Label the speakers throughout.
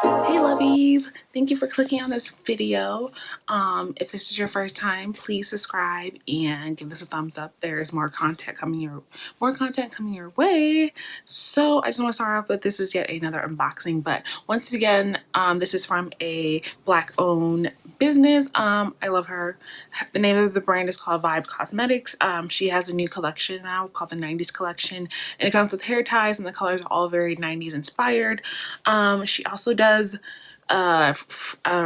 Speaker 1: Hey lovies, thank you for clicking on this video. If this is your first time, please subscribe and give this a thumbs up. There's more content coming your way. So I just want to start off with this is yet another unboxing, but once again, this is from a Black owned business. I love her. The name of the brand is called Vibe Cosmetics. She has a new collection now called the 90s collection, and it comes with hair ties and the colors are all very 90s inspired. She also does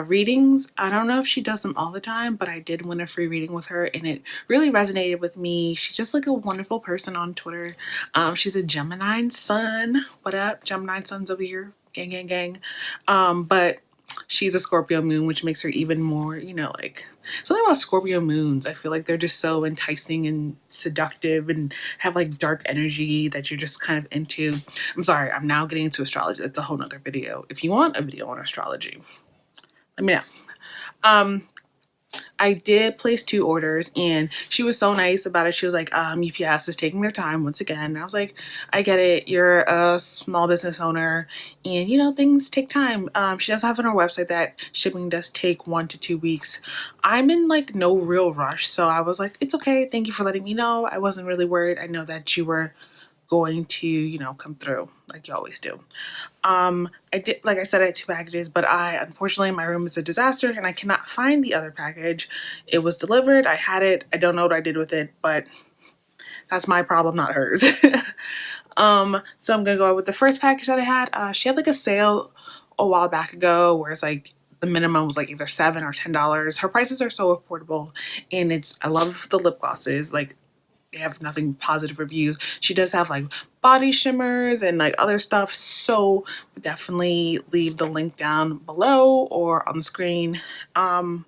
Speaker 1: readings. I don't know if she does them all the time, but I did win a free reading with her and it really resonated with me. She's just like a wonderful person on Twitter. She's a Gemini sun. What up, Gemini suns over here? Gang, gang, gang. But she's a Scorpio moon, which makes her even more, you know, like something about Scorpio moons. I feel like they're just so enticing and seductive and have like dark energy that you're just kind of into. I'm sorry, I'm now getting into astrology. That's a whole nother video. If you want a video on astrology, let me know. I did place 2 orders and she was so nice about it. She was like, UPS is taking their time once again. And I was like, I get it. You're a small business owner and you know, things take time. She does have on her website that shipping does take 1 to 2 weeks. I'm in like no real rush. So I was like, it's okay. Thank you for letting me know. I wasn't really worried. I know that you were going to, you know, come through like you always do. I did, like I said, I had 2 packages, but unfortunately my room is a disaster and I cannot find the other package. It was delivered, I had it, I don't know what I did with it, but that's my problem, not hers. So I'm gonna go with the first package that I had. She had like a sale a while back ago where it's like the minimum was like either $7 or $10. Her prices are so affordable and I love the lip glosses. Like, they have nothing positive reviews. She does have like body shimmers and like other stuff, so definitely leave the link down below or on the screen. So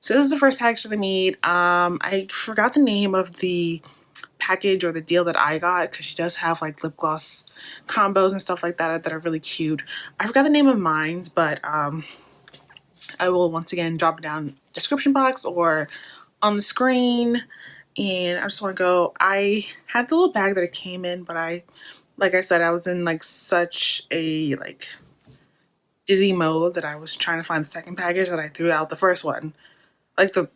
Speaker 1: this is the first package that I made. I forgot the name of the package or the deal that I got because she does have like lip gloss combos and stuff like that that are really cute. I forgot the name of mine, but I will once again drop it down description box or on the screen. And I just want to go, I had the little bag that it came in, but like I said, I was in like such a like dizzy mode that I was trying to find the second package that I threw out the first one. Like the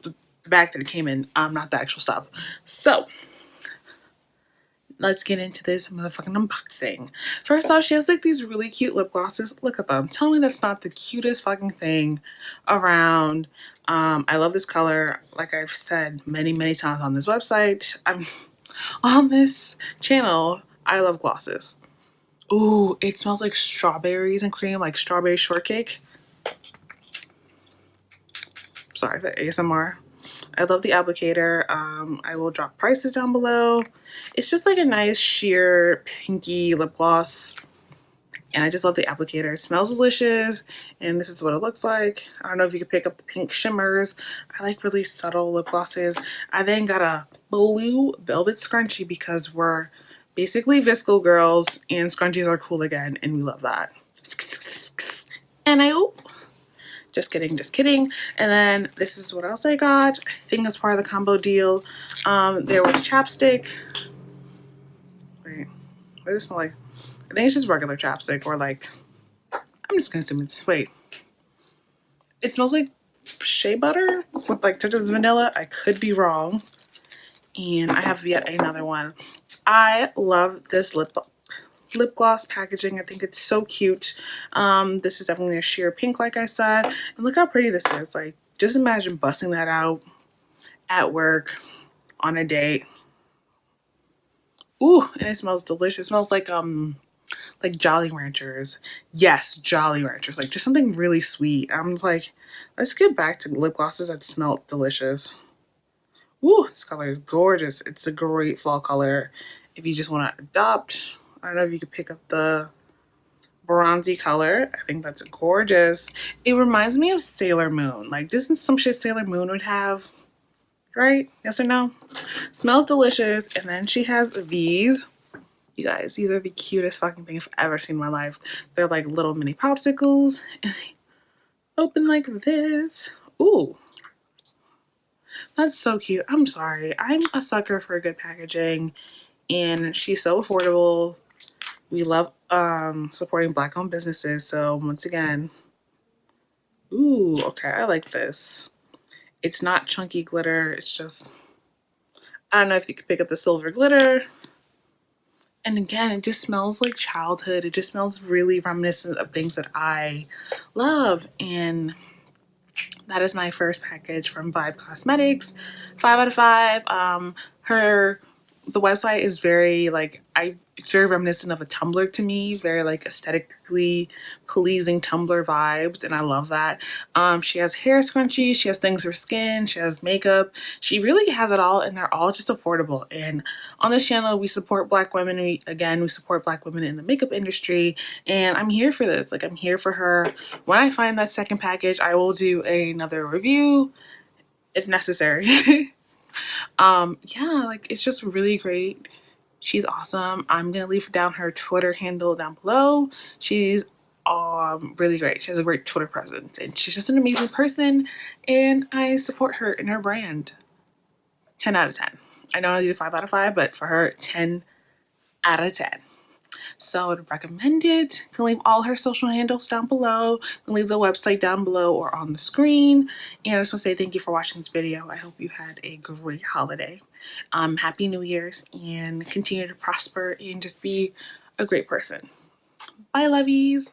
Speaker 1: bag that it came in, not the actual stuff. So let's get into this motherfucking unboxing. First off, she has like these really cute lip glosses. Look at them. Tell me that's not the cutest fucking thing around. I love this color. Like I've said many times on this website, I'm on this channel, I love glosses. Ooh, it smells like strawberries and cream, like strawberry shortcake. Sorry, the ASMR. I love the applicator. I will drop prices down below. It's just like a nice sheer pinky lip gloss. And I just love the applicator. It smells delicious. And this is what it looks like. I don't know if you can pick up the pink shimmers. I like really subtle lip glosses. I then got a blue velvet scrunchie because we're basically Visco girls and scrunchies are cool again. And we love that. And just kidding. And then this is what else I got. I think it's part of the combo deal. There was chapstick. Wait, what does it smell like? I think it's just regular chapstick or like, I'm just gonna assume it's, wait. It smells like shea butter with like touches of vanilla. I could be wrong. And I have yet another one. I love this lip gloss packaging. I think it's so cute. This is definitely a sheer pink, like I said. And look how pretty this is. Like, just imagine busting that out at work on a date. Ooh, and it smells delicious. It smells like Jolly Ranchers. Yes, Jolly Ranchers. Like just something really sweet. I'm like, let's get back to lip glosses that smell delicious. Ooh, this color is gorgeous. It's a great fall color. If you just want to adopt, I don't know if you could pick up the bronzy color. I think that's gorgeous. It reminds me of Sailor Moon. Like, isn't some shit Sailor Moon would have? Right? Yes or no? Smells delicious. And then she has these. You guys, these are the cutest fucking things I've ever seen in my life. They're like little mini popsicles. And they open like this. Ooh. That's so cute. I'm sorry. I'm a sucker for good packaging. And she's so affordable. We love supporting Black-owned businesses. So once again, Ooh, okay, I like this. It's not chunky glitter. It's just, I don't know if you could pick up the silver glitter. And again, it just smells like childhood. It just smells really reminiscent of things that I love. And that is my first package from Vibe Cosmetics. 5 out of 5. The website is very like, it's very reminiscent of a Tumblr to me, very like aesthetically pleasing Tumblr vibes, and I love that. She has hair scrunchies, she has things for skin, she has makeup. She really has it all, and they're all just affordable. And on this channel, we support Black women. We support Black women in the makeup industry, and I'm here for this. Like, I'm here for her. When I find that second package, I will do another review if necessary. Yeah, like, it's just really great. She's awesome. I'm gonna leave down her Twitter handle down below. She's really great. She has a great Twitter presence, and she's just an amazing person, and I support her and her brand. 10 out of 10. I know I did a 5 out of 5, but for her, 10 out of 10. So I'd recommend it. You can leave all her social handles down below. You can leave the website down below or on the screen. And I just want to say thank you for watching this video. I hope you had a great holiday. Happy New Year's, and continue to prosper and just be a great person. Bye, lovies.